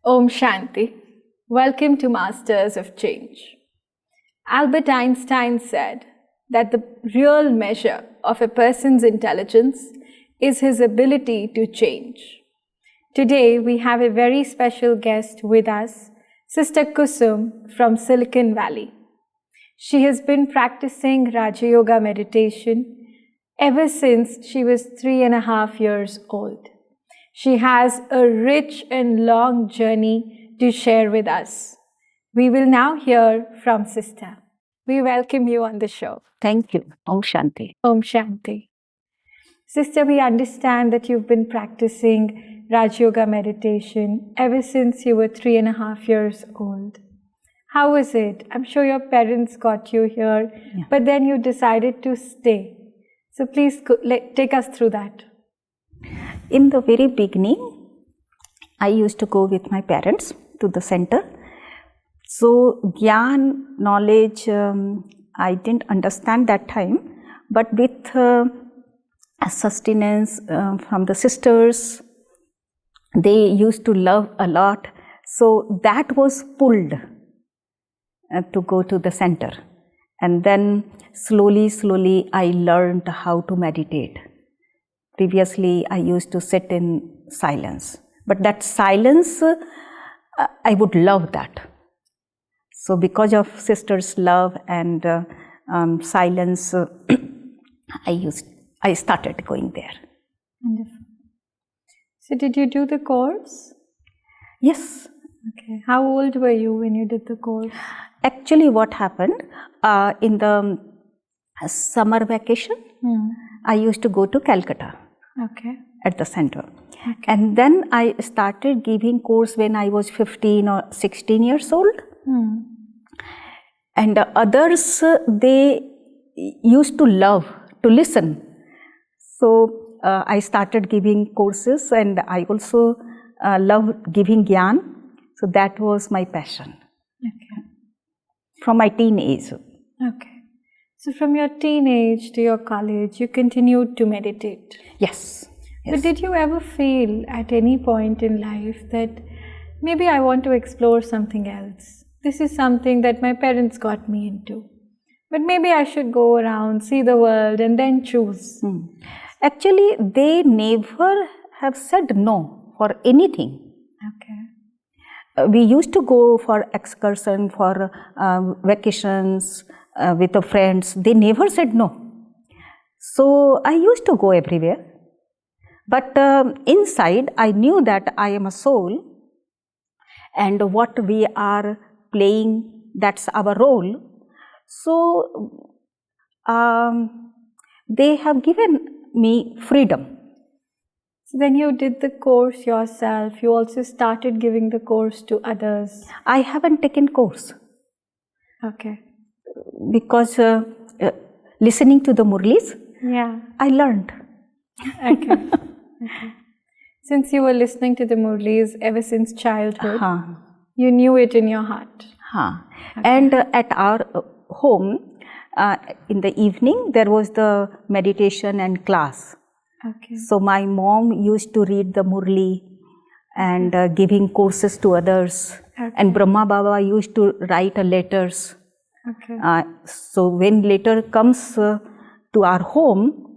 Om Shanti. Welcome to Masters of Change. Albert Einstein said that the real measure of a person's intelligence is his ability to change. Today we have a very special guest with us, Sister Kusum from Silicon Valley. She has been practicing Raja Yoga meditation ever since she was 3.5 years old. She has a rich and long journey to share with us. We will now hear from Sister. We welcome you on the show. Thank you. Om Shanti. Om Shanti. Sister, we understand that you've been practicing Raj Yoga meditation ever since you were 3.5 years old. How was it? I'm sure your parents got you here, but then you decided to stay. So please take us through that. In the very beginning, I used to go with my parents to the center. So, Gyan, knowledge, I didn't understand that time, but with sustenance from the sisters, they used to love a lot. So, that was pulled to go to the center. And then slowly, I learned how to meditate. Previously, I used to sit in silence, but that silence, I would love that. So because of sisters' love and silence, I started going there. Wonderful. So did you do the course? Yes. Okay. How old were you when you did the course? Actually, what happened, in the summer vacation, I used to go to Kolkata. Okay. At the center. Okay. And then I started giving course when I was 15 or 16 years old. And others, they used to love to listen. So I started giving courses, and I also loved giving Gyan. So that was my passion. Okay. From my teenage. Okay. So from your teenage to your college, you continued to meditate. Yes. But did you ever feel at any point in life that maybe I want to explore something else? This is something that my parents got me into. But maybe I should go around, see the world, and then choose. Actually, they never have said no for anything. Okay. We used to go for excursion, for vacations with the friends. They never said no. So I used to go everywhere. But inside, I knew that I am a soul, and what we are playing, that's our role. So they have given me freedom. So then you did the course yourself. You also started giving the course to others. I haven't taken course. Okay. Because listening to the Murlis, I learned. Okay. Okay. Since you were listening to the Murlis ever since childhood, you knew it in your heart. Okay. And at our home, in the evening, there was the meditation and class. Okay. So my mom used to read the Murli and giving courses to others. Okay. And Brahma Baba used to write letters. Okay. So when letter comes to our home,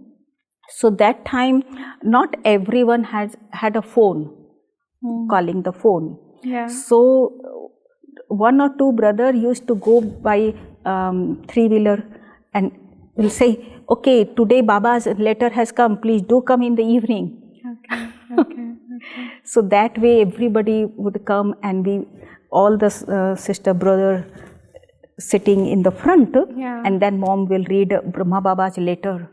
so that time, not everyone had a phone, calling the phone. Yeah. So one or two brothers used to go by three-wheeler and will say, okay, today Baba's letter has come, please do come in the evening. Okay, okay. So that way everybody would come, and all the sister, brother sitting in the front, and then mom will read Brahma Baba's letter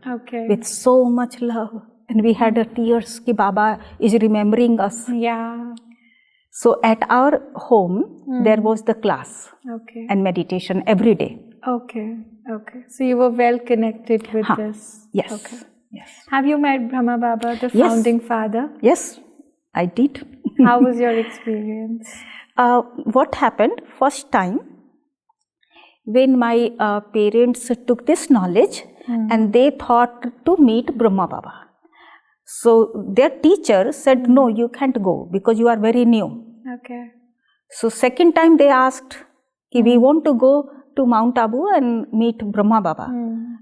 with so much love, and we had tears ki Baba is remembering us. Yeah. So at our home there was the class and meditation every day. Okay, okay. So you were well connected with this. Yes. Okay. Yes. Have you met Brahma Baba, the founding father? Yes, I did. How was your experience? What happened first time, when my parents took this knowledge and they thought to meet Brahma Baba. So their teacher said, no, you can't go because you are very new. Okay. So second time they asked, we want to go to Mount Abu and meet Brahma Baba.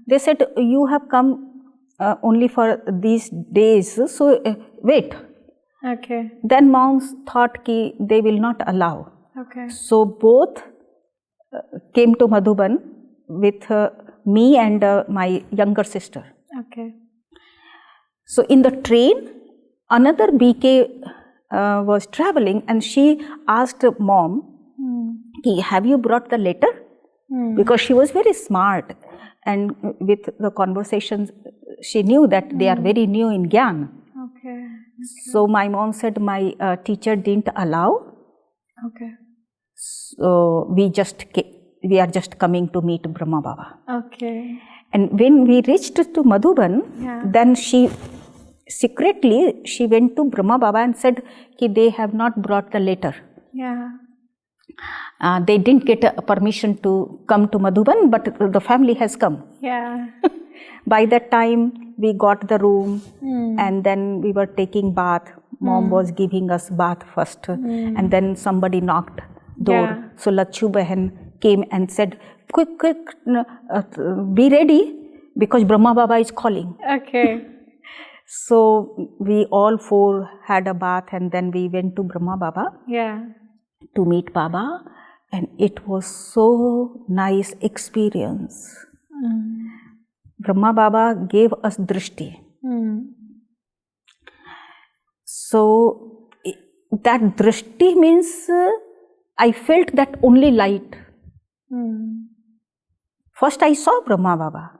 They said, you have come only for these days, so wait. Okay. Then moms thought ki they will not allow. Okay. So both came to Madhuban with me and my younger sister. Okay. So in the train, another BK was traveling, and she asked mom, have you brought the letter? Because she was very smart, and with the conversations, she knew that they are very new in Gyan. Okay. So my mom said my teacher didn't allow. Okay. So we are just coming to meet Brahma Baba. Okay. And when we reached to Madhuban, then she went to Brahma Baba and said that they have not brought the letter. Yeah. They didn't get a permission to come to Madhuban, but the family has come. Yeah. By that time, we got the room, and then we were taking bath. Mom was giving us bath first, and then somebody knocked door. Yeah. So Lachu Bahan came and said, quick, be ready, because Brahma Baba is calling. Okay. So we all four had a bath, and then we went to Brahma Baba. Yeah. To meet Baba, and it was so nice experience. Brahma Baba gave us drishti. So that drishti means I felt that only light. First I saw Brahma Baba,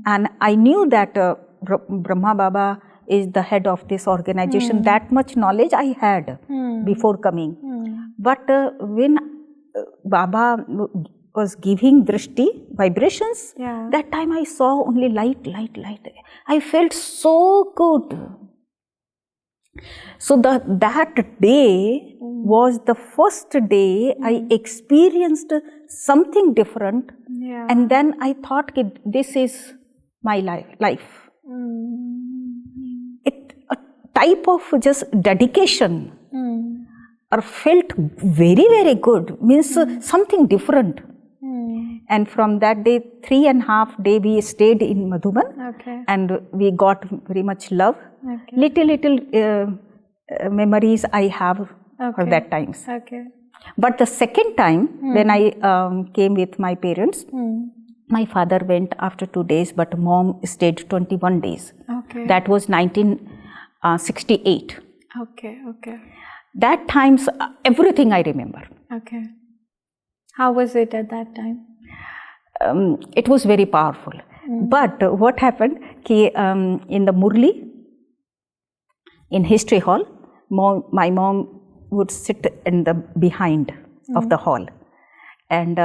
and I knew that Brahma Baba is the head of this organization. That much knowledge I had before coming. But when Baba was giving drishti, vibrations, that time I saw only light. I felt so good. So that day was the first day I experienced something different. And then I thought, this is my life. A type of just dedication. Or felt very, very good, means something different. And from that day, 3.5 days we stayed in Madhuban, and we got very much love. Little memories I have for that times. But the second time, when I came with my parents, my father went after 2 days, but mom stayed 21 days. That was 1968. That times, everything I remember. How was it at that time? It was very powerful. But what happened, in the Murli, in history hall, my mom would sit in the behind of the hall. And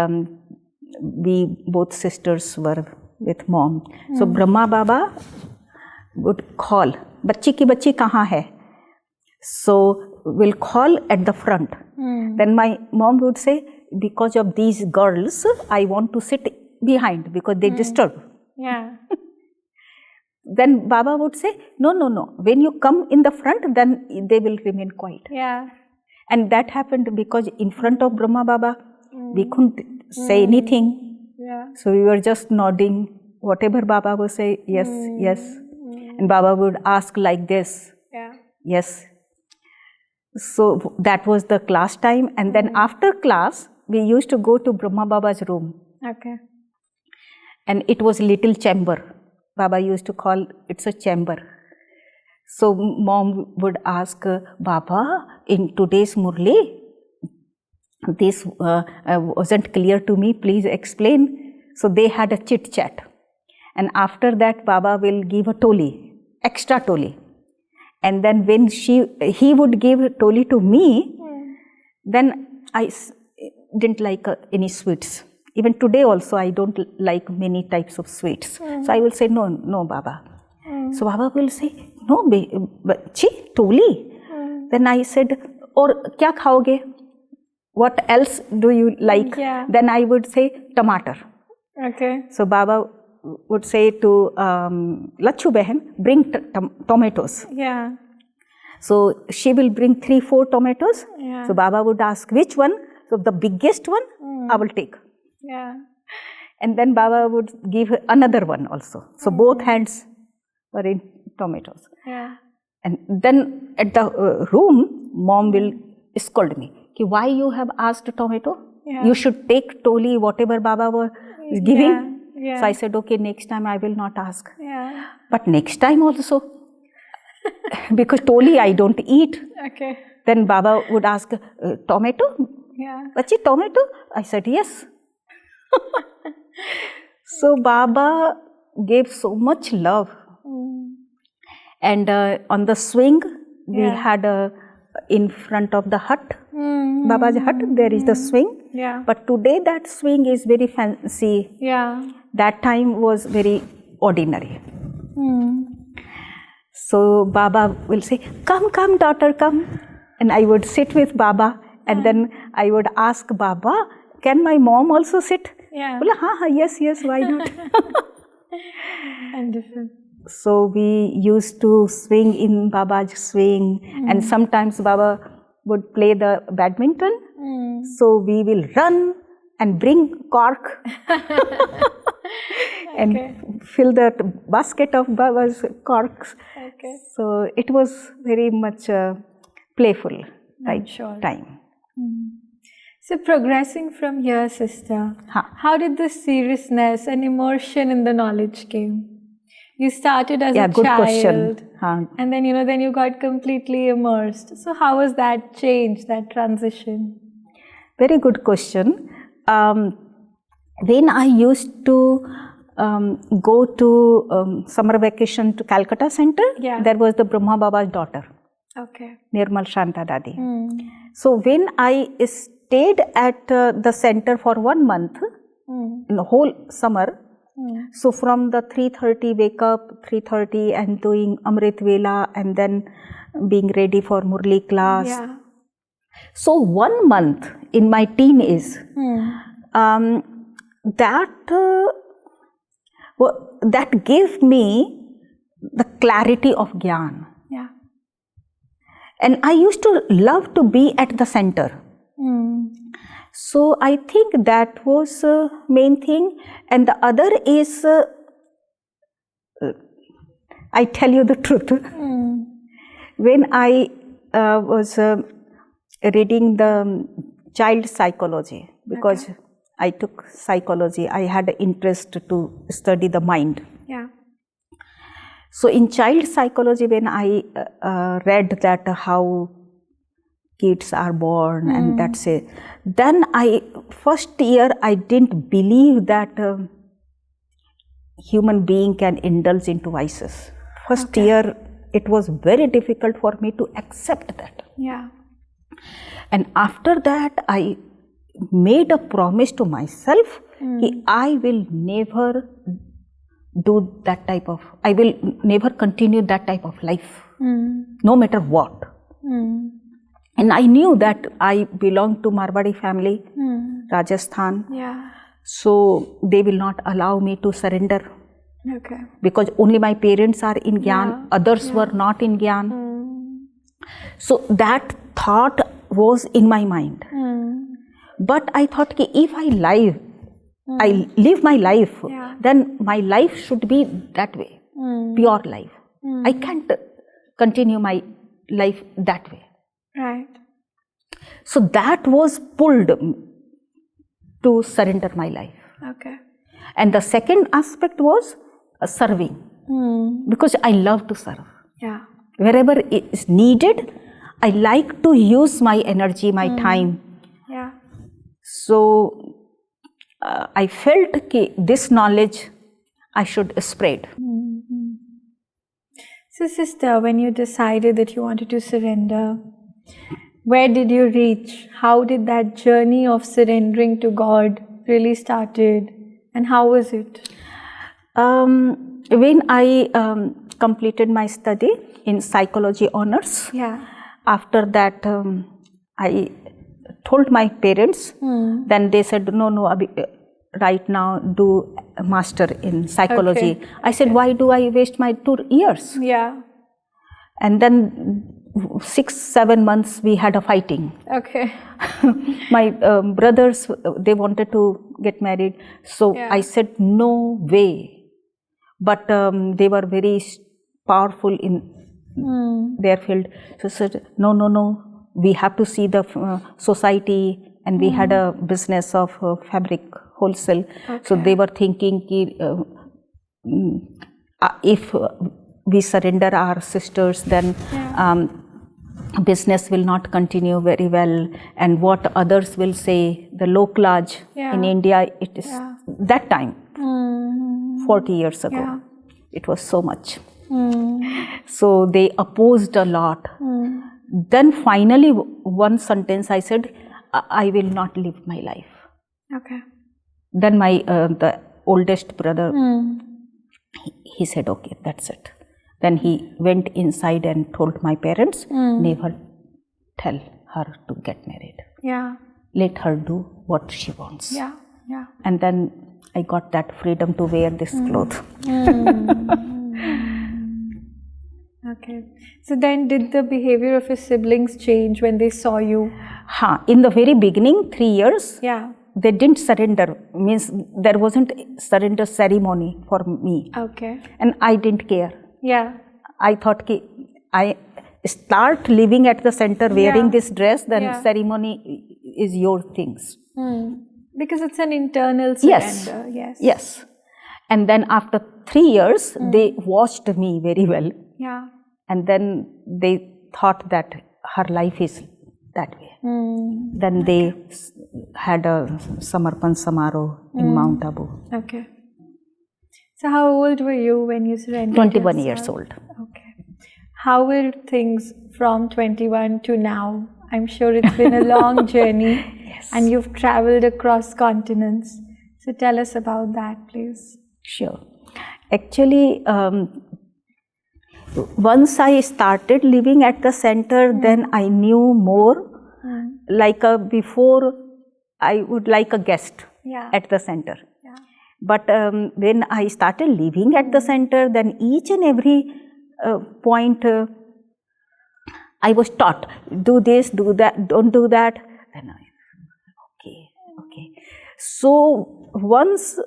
we both sisters were with mom. So Brahma Baba would call, "Bachchi ki bachchi kahan hai?" So will call at the front. Then my mom would say, because of these girls, I want to sit behind because they disturb. Then Baba would say, no. When you come in the front, then they will remain quiet. And that happened because in front of Brahma Baba, we couldn't say anything. So we were just nodding. Whatever Baba would say, yes. And Baba would ask like this, yes. So that was the class time, and then after class, we used to go to Brahma Baba's room. And it was little chamber. Baba used to call it's a chamber. So mom would ask, Baba, in today's Murli, this wasn't clear to me, please explain. So they had a chit chat. And after that, Baba will give a toli, extra toli. And then when he would give toli to me, then I didn't like any sweets. Even today also, I don't like many types of sweets. So I will say, no, Baba. So Baba will say, no, bachchi, toli. Then I said, or kya khaoge? What else do you like? Then I would say, tomato. So Baba would say to Lachu Behan, bring tomatoes. So she will bring 3-4 tomatoes. Yeah. So Baba would ask which one. So the biggest one I will take. Yeah. And then Baba would give another one also. So both hands were in tomatoes. Yeah. And then at the room, mom will scold me. Why you have asked tomato? Yeah. You should take toli, whatever Baba was giving. Yeah. So I said, okay, next time I will not ask. Yeah. But next time also, because toli I don't eat. Okay. Then Baba would ask, tomato? Yeah. Bachi, tomato? I said, yes. So Baba gave so much love. And on the swing, we had in front of the hut, Baba's hut, there is the swing. Yeah. But today that swing is very fancy. Yeah. That time was very ordinary. So Baba will say, come, come, daughter, come. And I would sit with Baba, and then I would ask Baba, can my mom also sit? Yeah. Yes, why not? Wonderful. So we used to swing in Baba's swing, and sometimes Baba would play the badminton. So we will run and bring cork and fill the basket of Baba's corks. Okay. So it was very much playful time. So progressing from here, sister, how did the seriousness and immersion in the knowledge came? You started as a good child, question. And then then you got completely immersed. So how was that change, that transition? Very good question. When I used to go to summer vacation to Kolkata center, there was the Brahma Baba's daughter, Nirmal Shanta Dadi. So when I stayed at the center for 1 month, in the whole summer, so from the 3:30 wake up, 3:30 and doing Amrit Vela and then being ready for Murli class. Yeah. So 1 month in my teen is that gave me the clarity of Gyan. Yeah. And I used to love to be at the center. So I think that was the main thing. And the other is, I tell you the truth. When I was reading the child psychology, because I took psychology, I had an interest to study the mind. Yeah. So in child psychology, when I read that how kids are born and that's it, then first year I didn't believe that human being can indulge into vices. First year it was very difficult for me to accept that. Yeah. And after that I made a promise to myself that I will never do that type of, I will never continue that type of life, no matter what. And I knew that I belong to Marwadi family, Rajasthan. Yeah. So they will not allow me to surrender. Okay. Because only my parents are in Gyan, others were not in Gyan. So that thought was in my mind. But I thought that if I live my life, then my life should be that way, pure life. I can't continue my life that way. Right. So that was pulled to surrender my life. Okay. And the second aspect was serving, because I love to serve. Yeah. Wherever it is needed, I like to use my energy, my time. Yeah. So I felt that this knowledge I should spread. So sister, when you decided that you wanted to surrender, where did you reach? How did that journey of surrendering to God really started, and how was it? When I completed my study in psychology honors, after that I told my parents, then they said, no, right now do a master in psychology. I said, why do I waste my 2 years? Yeah. And then 6-7 months we had a fighting. Okay. My brothers, they wanted to get married. So I said, no way. But they were very powerful in their field. So I said, no, we have to see the society. And we had a business of fabric wholesale. Okay. So they were thinking, if we surrender our sisters, then business will not continue very well. And what others will say, the Loklaj in India, it is that time, 40 years ago, it was so much. So they opposed a lot. Then finally, one sentence I said, I will not live my life. Okay. Then my the oldest brother, he said, okay, that's it. Then he went inside and told my parents, never tell her to get married. Yeah. Let her do what she wants. Yeah. And then I got that freedom to wear this cloth. Okay. So then did the behavior of your siblings change when they saw you? In the very beginning, 3 years, they didn't surrender. Means there wasn't surrender ceremony for me. Okay. And I didn't care. Yeah. I thought I start living at the center wearing this dress, then ceremony is your things. Because it's an internal surrender. Yes. And then after 3 years, they watched me very well. Yeah. And then they thought that her life is that way. Then they had a Samarpan Samaro in Mount Abu. Okay. So how old were you when you surrendered? 21 years old. Okay. How were things from 21 to now? I'm sure it's been a long journey. Yes. And you've traveled across continents. So tell us about that, please. Sure. Actually, once I started living at the center, then I knew more. Like before, I would like a guest at the center. Yeah. But when I started living at the center, then each and every point I was taught, do this, do that, don't do that. Then okay. So once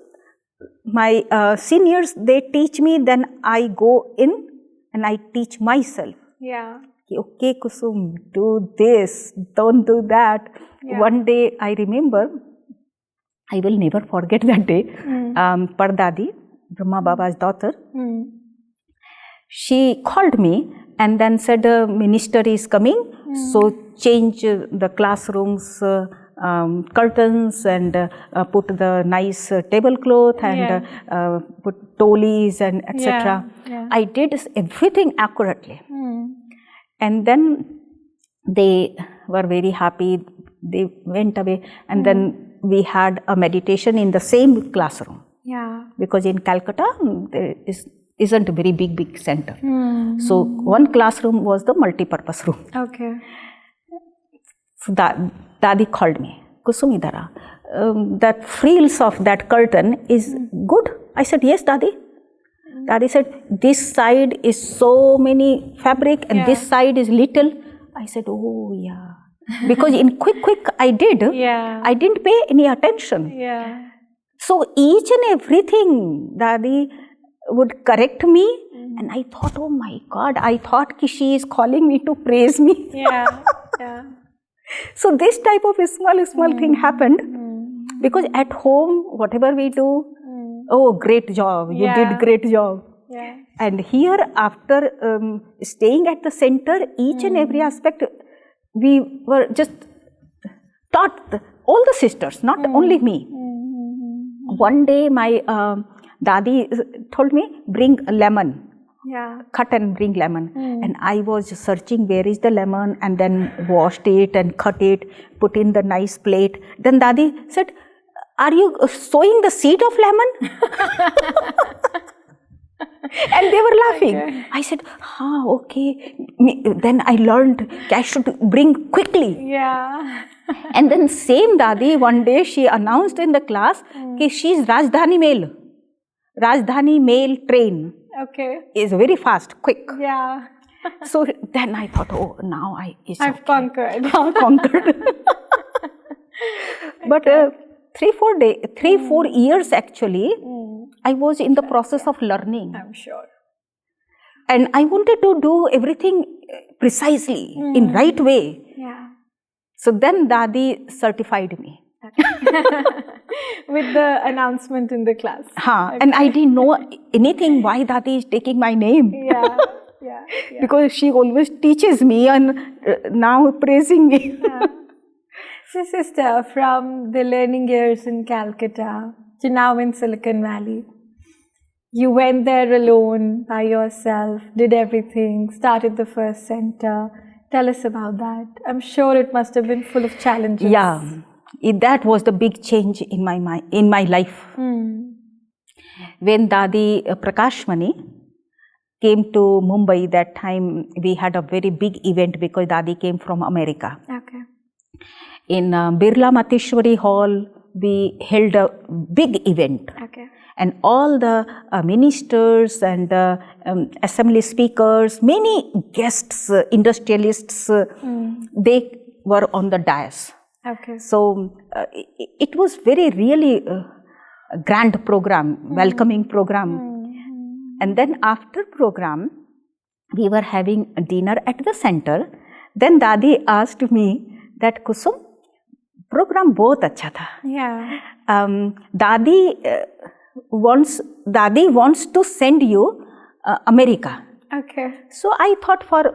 my seniors, they teach me, then I go in and I teach myself. Yeah. Okay, Kusum, do this, don't do that. Yeah. One day I remember, I will never forget that day, Pardadi, Brahma Baba's daughter, she called me and then said, minister is coming, so change the classrooms, curtains and put the nice tablecloth and put tolis and etc. Yeah. I did everything accurately. And then they were very happy, they went away, and then we had a meditation in the same classroom. Yeah. Because in Calcutta, there isn't a very big center. So one classroom was the multi-purpose room. Okay. So Dadi called me, Kusum idara, that frills of that curtain is good. I said, yes, Dadi. Dadi said, this side is so many fabric and this side is little. I said, oh yeah. Because in quick I did. I didn't pay any attention. Yeah. So each and everything Dadi would correct me. And I thought, oh my God, I thought she is calling me to praise me. Yeah. So this type of small thing happened. Because at home, whatever we do, oh, great job, you did great job. Yeah. And here, after staying at the center, each and every aspect, we were just taught, all the sisters, not only me. One day, my Dadi told me, bring a lemon. Yeah. Cut and bring lemon. And I was searching where is the lemon, and then washed it and cut it, put in the nice plate. Then Dadi said, are you sowing the seed of lemon? And they were laughing. Okay. I said, okay. Then I learned I should bring quickly. Yeah. And then same Dadi, one day she announced in the class that she is Rajdhani Mail train. Okay. Is very fast, quick. Yeah. So then I thought, oh, now I've conquered. I've conquered. But 3-4 years actually, I was in the process of learning. I'm sure. And I wanted to do everything precisely, in right way. Yeah. So then Dadi certified me. With the announcement in the class. Okay. And I didn't know anything why Dadi is taking my name. Yeah. Because she always teaches me and now praising me. Yeah. So sister, from the learning years in Calcutta to now in Silicon Valley, you went there alone, by yourself, did everything, started the first center. Tell us about that. I'm sure it must have been full of challenges. Yeah, that was the big change in my mind, in my life. When Dadi Prakashmani came to Mumbai, that time we had a very big event because Dadi came from America. Okay. In Birla Mateshwari Hall, we held a big event. Okay. And all the ministers and assembly speakers, many guests, industrialists, they were on the dais. Okay. So it was really a grand program, welcoming program. And then after program, we were having dinner at the center. Then Dadi asked me that, Kusum, program बहुत अच्छा था. Yeah. Dadi wants to send you America. Okay. So I thought for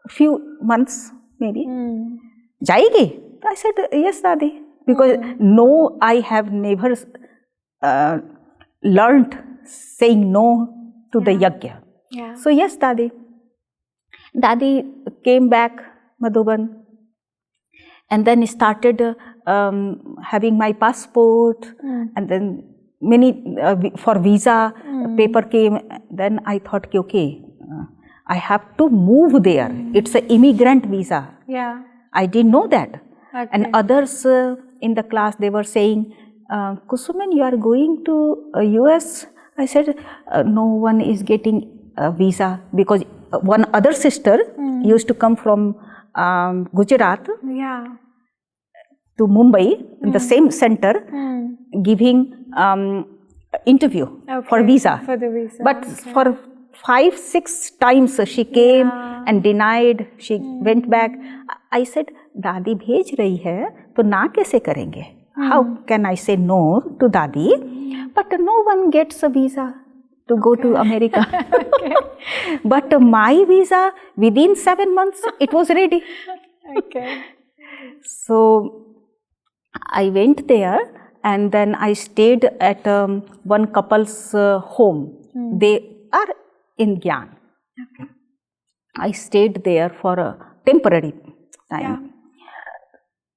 few months maybe. जाएगी? I said yes, Dadi, because no, I have never learned saying no to the yajna. Yeah. So yes, Dadi. Dadi came back Madhuban and then started having my passport, and then many for visa paper came. Then I thought, okay, I have to move there. It's an immigrant visa. Yeah. I didn't know that. Okay. And others in the class, they were saying, Kusuman, you are going to US? I said, no one is getting a visa, because one other sister used to come from Gujarat to Mumbai in the same center, giving interview for visa. For the visa. But for 5-6 times she came and denied. She went back. I said, Dadi bhej rahi hai, to na kaise karenge? How can I say no to Dadi? But no one gets a visa to go to America. But my visa, within 7 months, it was ready. Okay. So I went there and then I stayed at one couple's home. They are in Gyan. Okay. I stayed there for a temporary time. Yeah.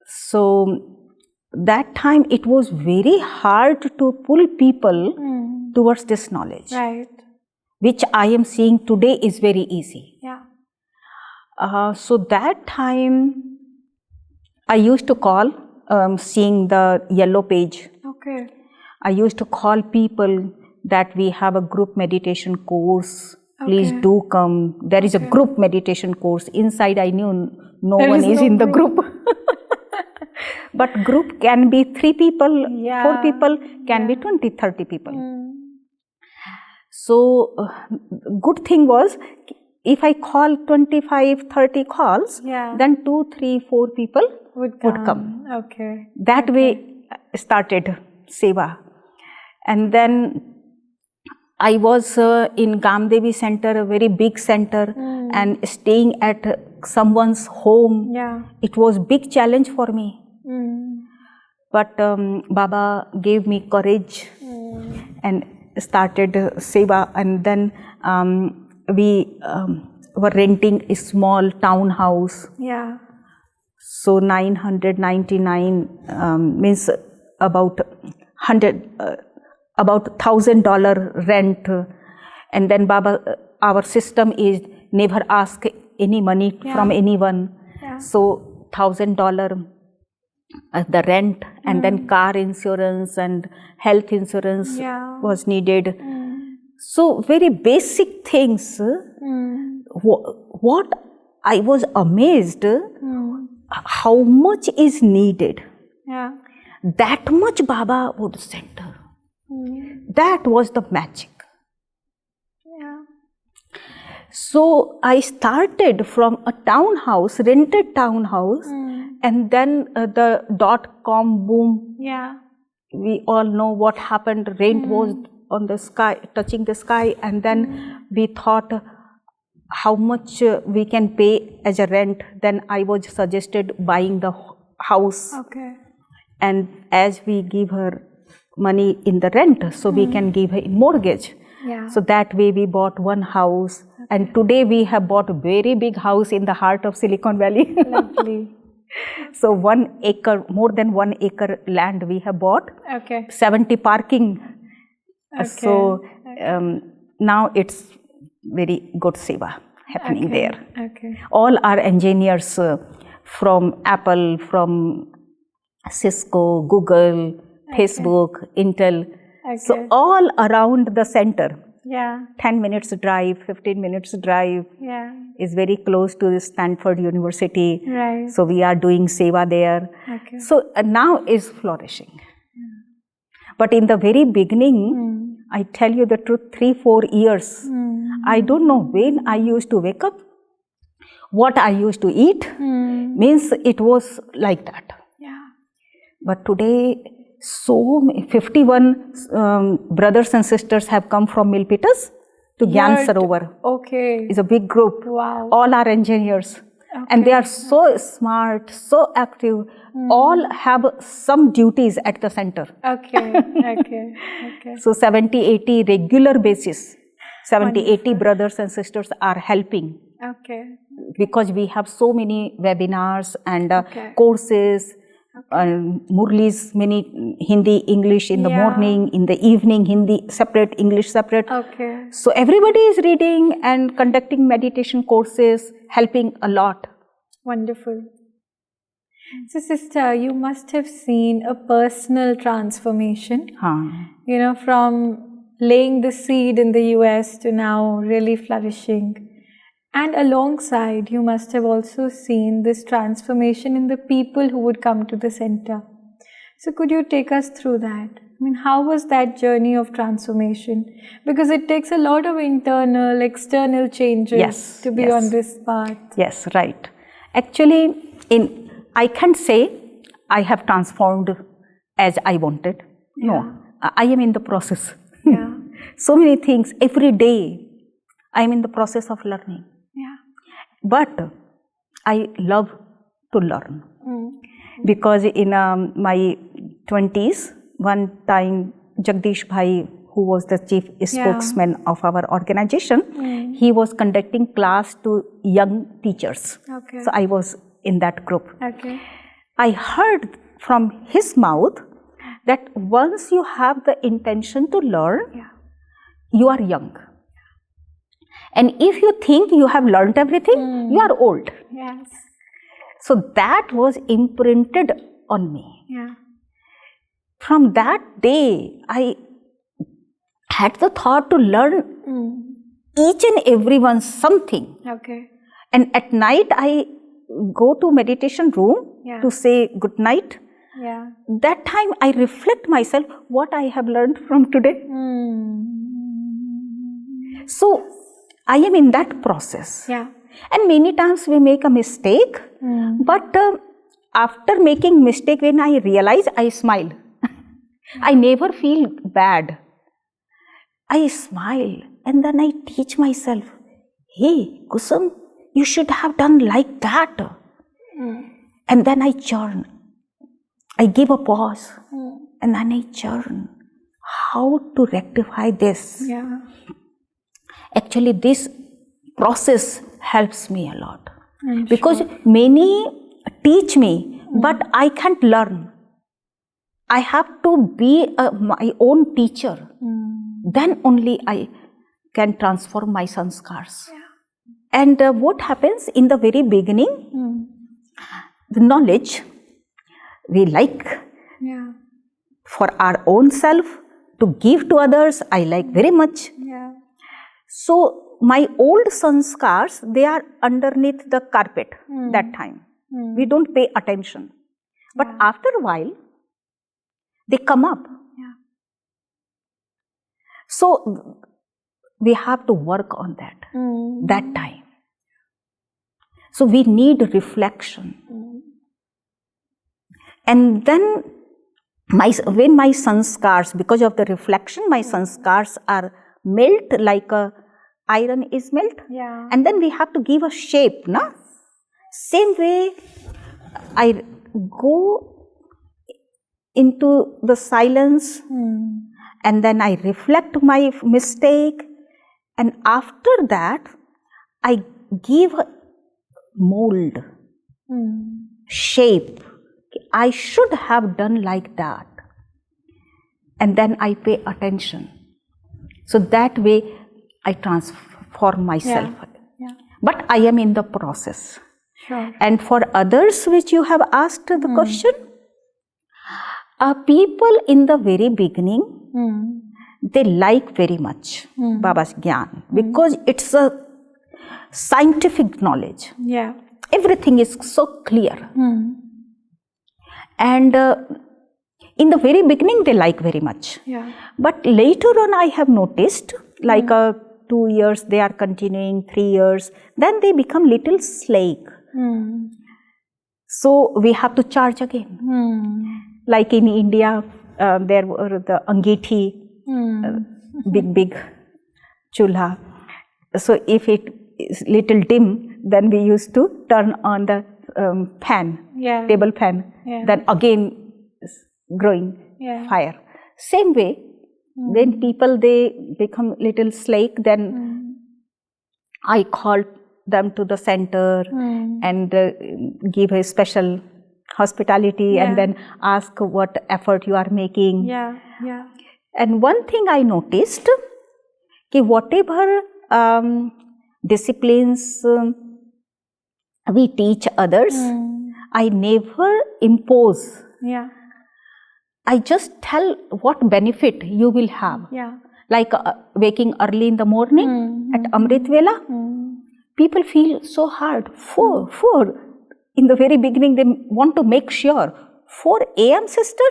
So that time it was very hard to pull people towards this knowledge. Right. Which I am seeing today is very easy. Yeah. So that time I used to call, seeing the yellow page. Okay. I used to call people that we have a group meditation course. Please do come. There is a group meditation course. Inside I knew no one is in the group. But group can be 3 people, 4 people, can be 20, 30 people. So good thing was, if I call 25, 30 calls, then 2, 3, 4 people would come. Okay. That way started Seva. And then I was in Gamdevi center, a very big center, and staying at someone's home. Yeah. It was big challenge for me. But Baba gave me courage and started Seva. And then we were renting a small townhouse. Yeah. So 999 means about $1,000 rent. And then Baba, our system is never ask any money from anyone. Yeah. So $1,000 the rent, and then car insurance and health insurance was needed. So very basic things what I was amazed, how much is needed. Yeah. That much Baba would send. That was the magic. Yeah. So I started from a townhouse, rented townhouse, and then the .com boom. Yeah. We all know what happened. Rain was on the sky, touching the sky, and then we thought how much we can pay as a rent. Then I was suggested buying the house. Okay. And as we give her money in the rent, so we can give her in mortgage. Yeah. So that way we bought one house, and today we have bought a very big house in the heart of Silicon Valley. Lovely. So 1 acre, more than 1 acre land we have bought. Okay. 70 parking. Okay. So now it's very good seva happening there. Okay. All our engineers from Apple, from Cisco, Google, Facebook, Intel. Okay. So all around the center. Yeah. 10 minutes drive, 15 minutes drive. Yeah. Is very close to the Stanford University. Right. So we are doing seva there. Okay. So now is flourishing. But in the very beginning, I tell you the truth, 3-4 years, I don't know when I used to wake up, what I used to eat, means it was like that. Yeah. But today, 51 brothers and sisters have come from Milpitas to Gyan Sarovar. Okay. It's a big group. Wow. All are engineers. Okay. And they are so smart, so active. All have some duties at the center. Okay. Okay. Okay. So 70-80 regular basis, 70-80 brothers and sisters are helping. Okay. Because we have so many webinars and Okay. courses. Murli's many Hindi, English in the morning, in the evening Hindi separate, English separate. Okay. So everybody is reading and conducting meditation courses, helping a lot. Wonderful. So sister, you must have seen a personal transformation, you know, from laying the seed in the US to now really flourishing. And alongside, you must have also seen this transformation in the people who would come to the center. So could you take us through that? I mean, how was that journey of transformation? Because it takes a lot of internal, external changes to be on this path. Yes, right. Actually, I can't say I have transformed as I wanted. No, I am in the process. Yeah. So many things, every day, I am in the process of learning. Yeah. But I love to learn. Because in my 20s, one time Jagdish Bhai, who was the chief spokesman of our organization, he was conducting class to young teachers. Okay. So I was in that group. Okay. I heard from his mouth that once you have the intention to learn, you are young. And if you think you have learned everything, you are old. Yes. So that was imprinted on me. Yeah. From that day, I had the thought to learn each and everyone something. Okay. And at night, I go to meditation room to say good night. Yeah. That time, I reflect myself what I have learned from today. So, I am in that process. Yeah. And many times we make a mistake, but after making mistake, when I realize, I smile. I never feel bad. I smile and then I teach myself, hey, Kusum, you should have done like that. And then I churn. I give a pause and then I churn. How to rectify this? Yeah. Actually, this process helps me a lot. Because many teach me, but I can't learn. I have to be my own teacher. Then only I can transform my sanskars. And what happens in the very beginning, the knowledge we like for our own self to give to others, I like very much. So my old sanskars, they are underneath the carpet that time. We don't pay attention. But after a while, they come up. Yeah. So we have to work on that time. So we need reflection. And then when my sanskars, because of the reflection, my sanskars are melt like a iron is melt. Yeah. And then we have to give a shape, na? Same way, I go into the silence and then I reflect my mistake, and after that I give a mold, shape. I should have done like that, and then I pay attention. So that way I transform myself. Yeah. But I am in the process. Sure. And for others which you have asked the question, people in the very beginning, they like very much Baba's Gyan because it's a scientific knowledge. Yeah. Everything is so clear. And in the very beginning, they like very much. Yeah. But later on, I have noticed, like 2 years, they are continuing, 3 years, then they become little slack. So we have to charge again. Like in India, there were the angethi, big chulha. So if it is little dim, then we used to turn on the fan, table fan. Then again growing fire. Same way, when people they become little slack, then I call them to the center and give a special hospitality and then ask what effort you are making. And one thing I noticed, whatever disciplines we teach others, I never impose. I just tell what benefit you will have. Like waking early in the morning at Amrit Vela, people feel so hard. 4 in the very beginning, they want to make sure 4 a.m. sister.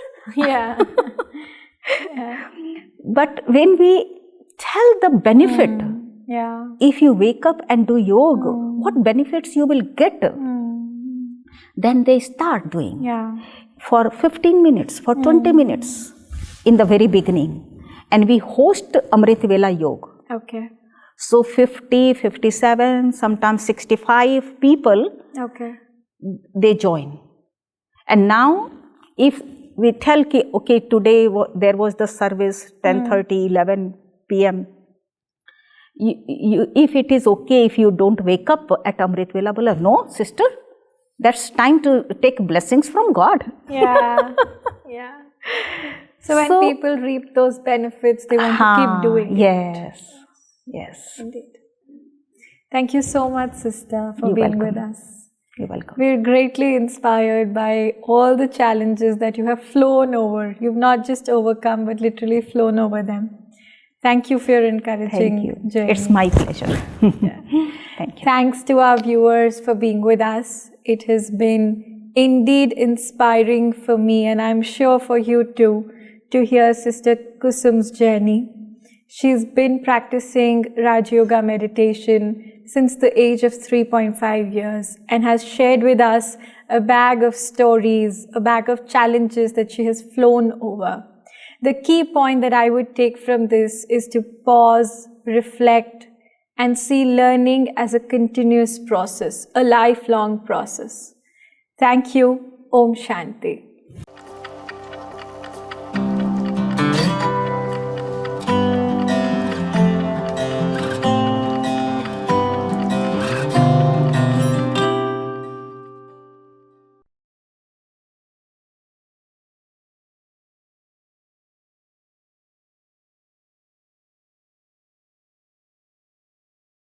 But when we tell the benefit, if you wake up and do yoga, what benefits you will get, then they start doing for 15 minutes, for 20 minutes in the very beginning. And we host Amrit Vela Yoga. So 50, 57, sometimes 65 people, they join. And now if we tell, okay, today there was the service 10:30, 11 p.m. If it is okay if you don't wake up at Amrit Vela, bola, no sister, that's time to take blessings from God. So when people reap those benefits, they want to keep doing it. Yes. Indeed. Thank you so much, sister, for being with us. You're welcome. We're greatly inspired by all the challenges that you have flown over. You've not just overcome, but literally flown over them. Thank you for your encouraging journey. It's my pleasure. Thank you. Thanks to our viewers for being with us. It has been indeed inspiring for me, and I'm sure for you too, to hear Sister Kusum's journey. She's been practicing Raj Yoga meditation since the age of 3.5 years and has shared with us a bag of stories, a bag of challenges that she has flown over. The key point that I would take from this is to pause, reflect, and see learning as a continuous process, a lifelong process. Thank you. Om Shanti.